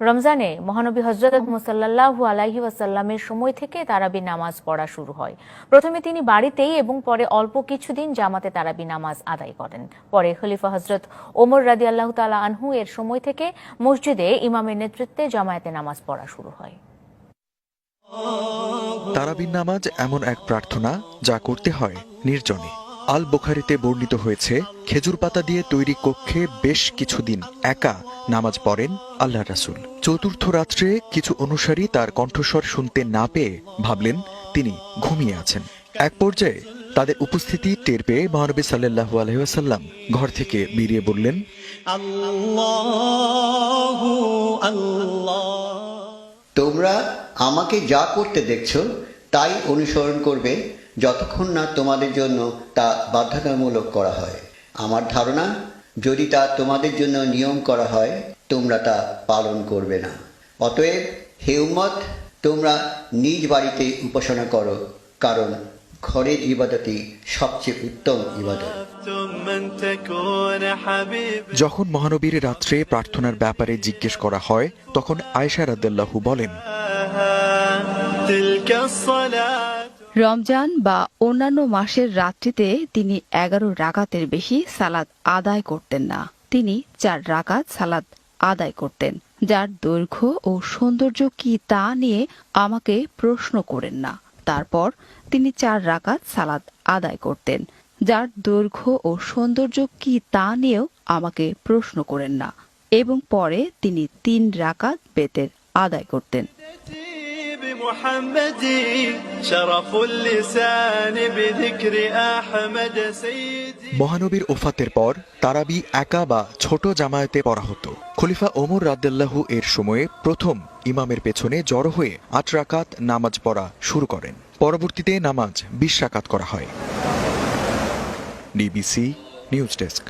রমজানে মহানবী হযরত মুহাম্মদ সাল্লাল্লাহু আলাইহি ওয়াসাল্লামের সময় থেকে তারাবি নামাজ পড়া শুরু হয়। প্রথমে তিনি বাড়িতেই এবং পরে অল্প কিছুদিন জামাতে তারাবি নামাজ আদায় করেন। পরে খলিফা হযরত ওমর রাদিয়াল্লাহু তাআলা আনহু এর সময় থেকে মসজিদে ইমামের নেতৃত্বে জামায়াতে নামাজ পড়া শুরু হয়। তারাবি নামাজ এমন এক প্রার্থনা যা করতে হয় নির্জনে। আল বুখারীতে বর্ণিত হয়েছে, খেজুর পাতা দিয়ে তৈরি কক্ষে বেশ কিছুদিন একা নামাজ পড়েন আল্লাহর রাসূল। চতুর্থ রাত্রে কিছু অনুসারী তার কণ্ঠস্বর শুনতে না পেয়ে ভাবলেন তিনি ঘুমিয়ে আছেন। এক পর্যায়ে তাদের উপস্থিতি টের পেয়ে মহানবী সাল্লাল্লাহু আলাইহি ওয়াসাল্লাম ঘর থেকে বেরিয়ে বললেন, আল্লাহু আল্লাহ, তোমরা আমাকে যা করতে দেখছো তাই অনুসরণ করবে যতক্ষণ না তোমাদের জন্য তা বাধ্যতামূলক করা হয়। আমার ধারণা, যদি তা তোমাদের জন্য নিয়ম করা হয় তোমরা তা পালন করবে না। অতএব হে উম্মত, তোমরা নিজ বাড়িতে উপাসনা করো, কারণ ঘরের ইবাদতই সবচেয়ে উত্তম ইবাদত। যখন মহানবীর রাত্রে প্রার্থনার ব্যাপারে জিজ্ঞেস করা হয় তখন আয়েশা রাদিয়াল্লাহু বলেন, রমজান বা অন্যান্য মাসের রাত্রিতে তিনি 11 রাকাতের বেশি সালাত আদায় করতেন না। তিনি 4 রাকাত সালাত আদায় করতেন, যার দৈর্ঘ্য ও সৌন্দর্য কি তা নিয়ে আমাকে প্রশ্ন করেন না। তারপর তিনি 4 রাকাত সালাত আদায় করতেন, যার দৈর্ঘ্য ও সৌন্দর্য কি তা নিয়েও আমাকে প্রশ্ন করেন না, এবং পরে তিনি 3 রাকাত বেতের আদায় করতেন। মহানবীর ওফাতের পর তারাবি একা বা ছোট জামায়াতে পড়া হতো। খলিফা ওমর রাদিয়াল্লাহু এর সময়ে প্রথম ইমামের পেছনে জড়ো হয়ে 8 রাকাত নামাজ পড়া শুরু করেন। পরবর্তীতে নামাজ 20 রাকাত করা হয়। DBC news desk.